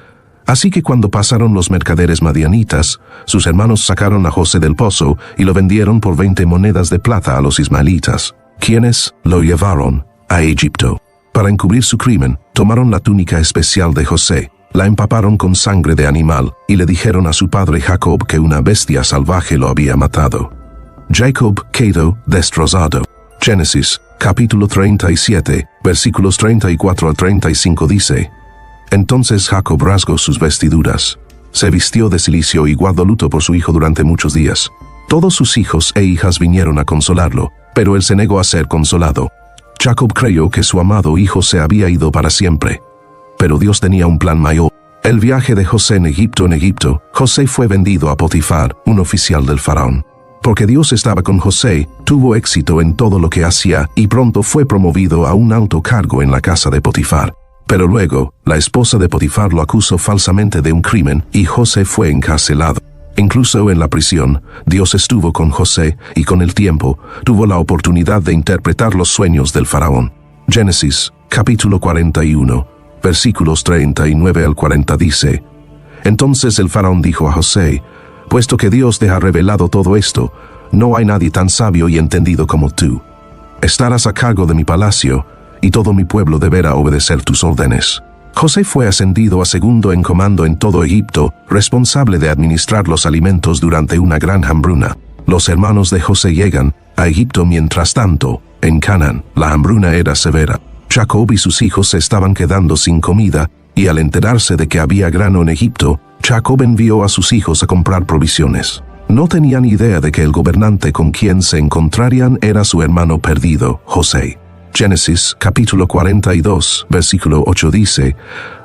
así que cuando pasaron los mercaderes madianitas, sus hermanos sacaron a José del pozo y lo vendieron por 20 monedas de plata a los ismaelitas, quienes lo llevaron a Egipto. Para encubrir su crimen, tomaron la túnica especial de José, la empaparon con sangre de animal y le dijeron a su padre Jacob que una bestia salvaje lo había matado. Jacob quedó destrozado. Génesis, capítulo 37, versículos 34 a 35 dice, entonces Jacob rasgó sus vestiduras, se vistió de cilicio y guardó luto por su hijo durante muchos días. Todos sus hijos e hijas vinieron a consolarlo, pero él se negó a ser consolado. Jacob creyó que su amado hijo se había ido para siempre. Pero Dios tenía un plan mayor. El viaje de José en Egipto, José fue vendido a Potifar, un oficial del faraón. Porque Dios estaba con José, tuvo éxito en todo lo que hacía y pronto fue promovido a un alto cargo en la casa de Potifar. Pero luego, la esposa de Potifar lo acusó falsamente de un crimen y José fue encarcelado. Incluso en la prisión, Dios estuvo con José y con el tiempo tuvo la oportunidad de interpretar los sueños del faraón. Génesis, capítulo 41, versículos 39 al 40 dice: Entonces el faraón dijo a José: Puesto que Dios te ha revelado todo esto, no hay nadie tan sabio y entendido como tú. Estarás a cargo de mi palacio, y todo mi pueblo deberá obedecer tus órdenes. José fue ascendido a segundo en comando en todo Egipto, responsable de administrar los alimentos durante una gran hambruna. Los hermanos de José llegan a Egipto mientras tanto. En Canaán, la hambruna era severa. Jacob y sus hijos se estaban quedando sin comida, y al enterarse de que había grano en Egipto, Jacob envió a sus hijos a comprar provisiones. No tenían idea de que el gobernante con quien se encontrarían era su hermano perdido, José. Génesis capítulo 42, versículo 8 dice: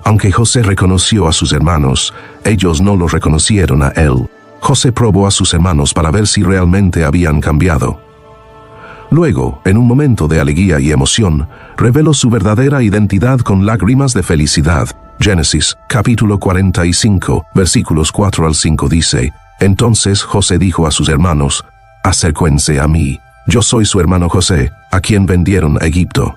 Aunque José reconoció a sus hermanos, ellos no los reconocieron a él. José probó a sus hermanos para ver si realmente habían cambiado. Luego, en un momento de alegría y emoción, reveló su verdadera identidad con lágrimas de felicidad. Génesis capítulo 45, versículos 4 al 5 dice: Entonces José dijo a sus hermanos: Acérquense a mí. Yo soy su hermano José, a quien vendieron a Egipto.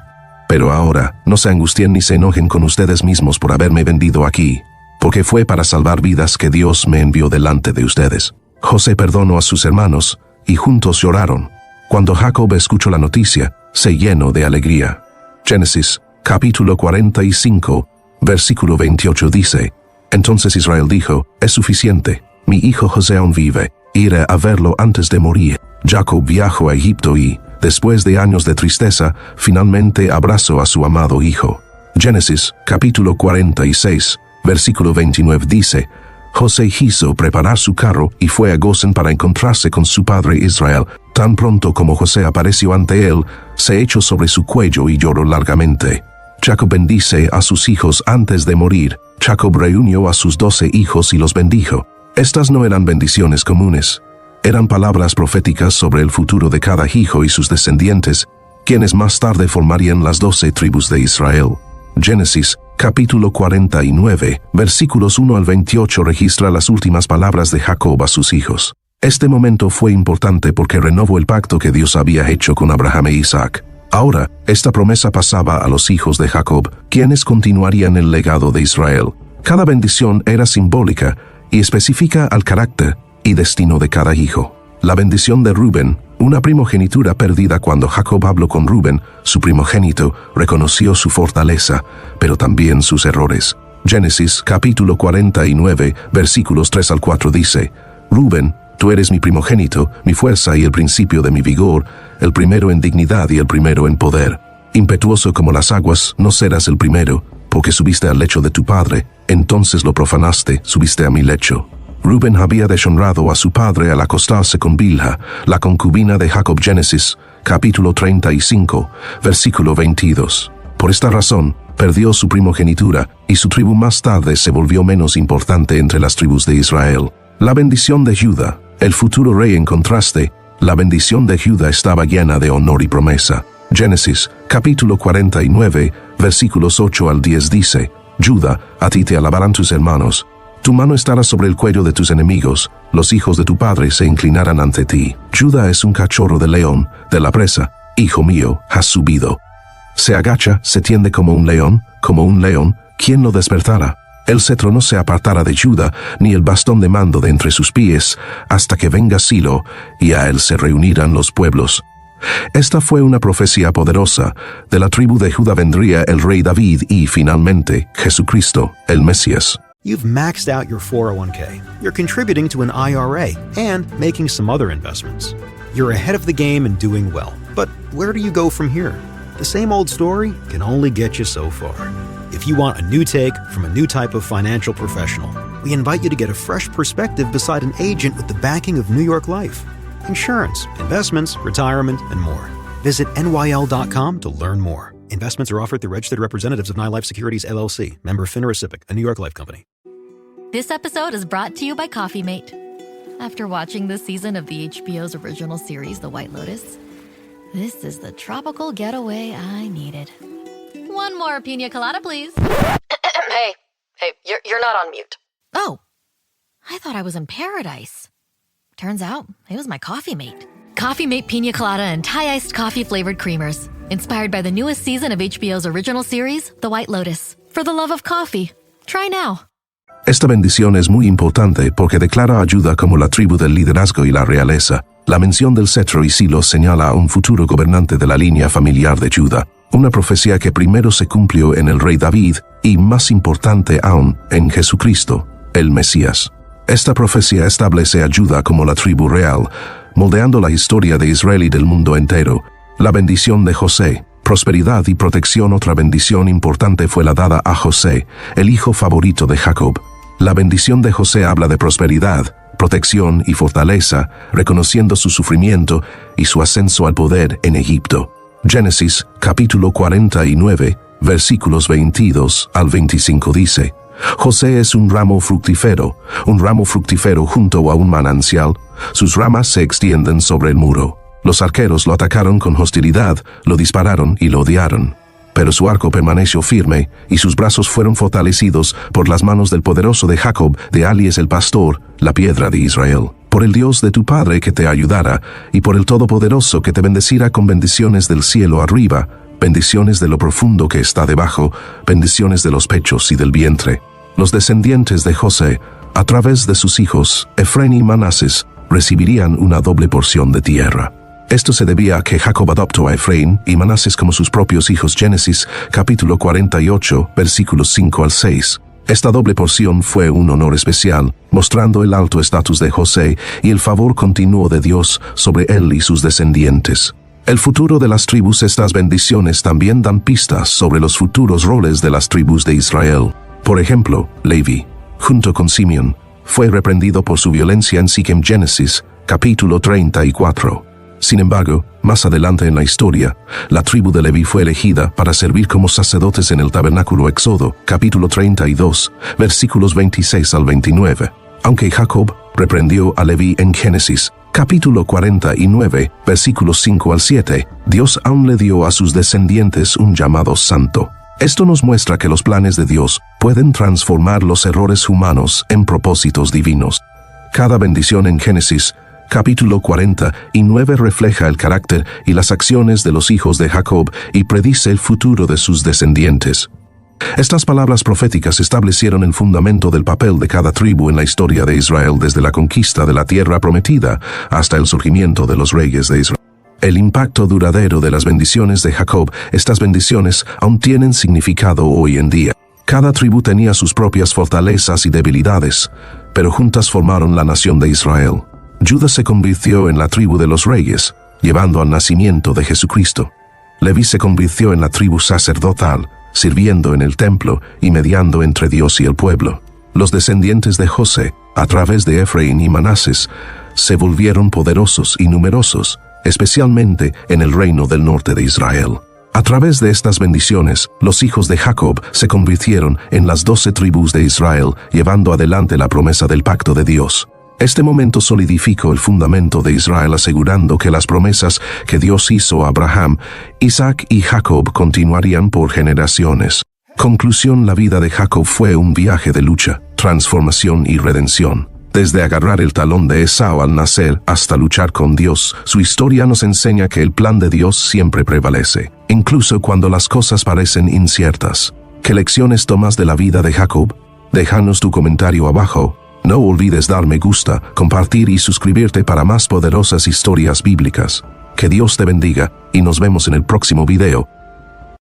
Pero ahora, no se angustien ni se enojen con ustedes mismos por haberme vendido aquí, porque fue para salvar vidas que Dios me envió delante de ustedes. José perdonó a sus hermanos, y juntos lloraron. Cuando Jacob escuchó la noticia, se llenó de alegría. Génesis, capítulo 45, versículo 28 dice: Entonces Israel dijo: Es suficiente, mi hijo José aún vive, iré a verlo antes de morir. Jacob viajó a Egipto y, después de años de tristeza, finalmente abrazó a su amado hijo. Génesis, capítulo 46, versículo 29 dice: José quiso preparar su carro y fue a Gosén para encontrarse con su padre Israel. Tan pronto como José apareció ante él, se echó sobre su cuello y lloró largamente. Jacob bendice a sus hijos antes de morir. Jacob reunió a sus 12 hijos y los bendijo. Estas no eran bendiciones comunes. Eran palabras proféticas sobre el futuro de cada hijo y sus descendientes, quienes más tarde formarían las 12 tribus de Israel. Génesis, capítulo 49, versículos 1 al 28 registra las últimas palabras de Jacob a sus hijos. Este momento fue importante porque renovó el pacto que Dios había hecho con Abraham e Isaac. Ahora, esta promesa pasaba a los hijos de Jacob, quienes continuarían el legado de Israel. Cada bendición era simbólica y especifica al carácter y destino de cada hijo. La bendición de Rubén, una primogenitura perdida cuando Jacob habló con Rubén, su primogénito, reconoció su fortaleza, pero también sus errores. Génesis capítulo 49, versículos 3 al 4 dice: Rubén, tú eres mi primogénito, mi fuerza y el principio de mi vigor, el primero en dignidad y el primero en poder. Impetuoso como las aguas, no serás el primero, porque subiste al lecho de tu padre, entonces lo profanaste, subiste a mi lecho. Rubén había deshonrado a su padre al acostarse con Bilha, la concubina de Jacob. Génesis, capítulo 35, versículo 22. Por esta razón, perdió su primogenitura, y su tribu más tarde se volvió menos importante entre las tribus de Israel. La bendición de Judá, el futuro rey en contraste, la bendición de Judá estaba llena de honor y promesa. Génesis, capítulo 49, versículos 8 al 10 dice: Judá, a ti te alabarán tus hermanos. Tu mano estará sobre el cuello de tus enemigos, los hijos de tu padre se inclinarán ante ti. Judá es un cachorro de león, de la presa, hijo mío, has subido. Se agacha, se tiende como un león, ¿quién lo despertará? El cetro no se apartará de Judá, ni el bastón de mando de entre sus pies, hasta que venga Silo, y a él se reunirán los pueblos. Esta fue una profecía poderosa. De la tribu de Judá vendría el rey David y, finalmente, Jesucristo, el Mesías. You've maxed out your 401k, you're contributing to an IRA, and making some other investments. You're ahead of the game and doing well. But where do you go from here? The same old story can only get you so far. If you want a new take from a new type of financial professional, we invite you to get a fresh perspective beside an agent with the backing of New York Life. Insurance, investments, retirement, and more. Visit NYL.com to learn more. Investments are offered through registered representatives of NyLife Securities, LLC, member FINRA SIPC, a New York Life company. This episode is brought to you by Coffee Mate. After watching this season of the HBO's original series, The White Lotus, this is the tropical getaway I needed. One more pina colada, please. Hey, you're not on mute. Oh, I thought I was in paradise. Turns out, it was my coffee mate. Coffee Mate Pina Colada and Thai Iced Coffee Flavored Creamers. Inspired by the newest season of HBO's original series, The White Lotus. For the love of coffee. Try now. Esta bendición es muy importante porque declara a Judá como la tribu del liderazgo y la realeza. La mención del cetro y silo señala a un futuro gobernante de la línea familiar de Judá, una profecía que primero se cumplió en el rey David y, más importante aún, en Jesucristo, el Mesías. Esta profecía establece a Judá como la tribu real, moldeando la historia de Israel y del mundo entero. La bendición de José, prosperidad y protección. Otra bendición importante fue la dada a José, el hijo favorito de Jacob. La bendición de José habla de prosperidad, protección y fortaleza, reconociendo su sufrimiento y su ascenso al poder en Egipto. Génesis, capítulo 49, versículos 22 al 25 dice: José es un ramo fructífero junto a un manantial. Sus ramas se extienden sobre el muro. Los arqueros lo atacaron con hostilidad, lo dispararon y lo odiaron. Pero su arco permaneció firme, y sus brazos fueron fortalecidos por las manos del poderoso de Jacob, de Alies el pastor, la piedra de Israel. Por el Dios de tu padre que te ayudara, y por el Todopoderoso que te bendecirá con bendiciones del cielo arriba, bendiciones de lo profundo que está debajo, bendiciones de los pechos y del vientre. Los descendientes de José, a través de sus hijos, Efraín y Manases, recibirían una doble porción de tierra. Esto se debía a que Jacob adoptó a Efraín y Manases como sus propios hijos. Génesis, capítulo 48, versículos 5 al 6. Esta doble porción fue un honor especial, mostrando el alto estatus de José y el favor continuo de Dios sobre él y sus descendientes. El futuro de las tribus. Estas bendiciones también dan pistas sobre los futuros roles de las tribus de Israel. Por ejemplo, Levi, junto con Simeón, fue reprendido por su violencia en Siquem. Génesis, capítulo 34. Sin embargo, más adelante en la historia, la tribu de Leví fue elegida para servir como sacerdotes en el tabernáculo. Éxodo, capítulo 32, versículos 26 al 29. Aunque Jacob reprendió a Leví en Génesis, capítulo 49, versículos 5 al 7, Dios aún le dio a sus descendientes un llamado santo. Esto nos muestra que los planes de Dios pueden transformar los errores humanos en propósitos divinos. Cada bendición en Génesis, capítulo 49 refleja el carácter y las acciones de los hijos de Jacob y predice el futuro de sus descendientes. Estas palabras proféticas establecieron el fundamento del papel de cada tribu en la historia de Israel desde la conquista de la tierra prometida hasta el surgimiento de los reyes de Israel. El impacto duradero de las bendiciones de Jacob. Estas bendiciones aún tienen significado hoy en día. Cada tribu tenía sus propias fortalezas y debilidades, pero juntas formaron la nación de Israel. Judá se convirtió en la tribu de los reyes, llevando al nacimiento de Jesucristo. Leví se convirtió en la tribu sacerdotal, sirviendo en el templo y mediando entre Dios y el pueblo. Los descendientes de José, a través de Efraín y Manases, se volvieron poderosos y numerosos, especialmente en el reino del norte de Israel. A través de estas bendiciones, los hijos de Jacob se convirtieron en las 12 tribus de Israel, llevando adelante la promesa del pacto de Dios. Este momento solidificó el fundamento de Israel, asegurando que las promesas que Dios hizo a Abraham, Isaac y Jacob continuarían por generaciones. Conclusión: la vida de Jacob fue un viaje de lucha, transformación y redención. Desde agarrar el talón de Esau al nacer hasta luchar con Dios, su historia nos enseña que el plan de Dios siempre prevalece, incluso cuando las cosas parecen inciertas. ¿Qué lecciones tomas de la vida de Jacob? Déjanos tu comentario abajo. No olvides dar me gusta, compartir y suscribirte para más poderosas historias bíblicas. Que Dios te bendiga y nos vemos en el próximo video.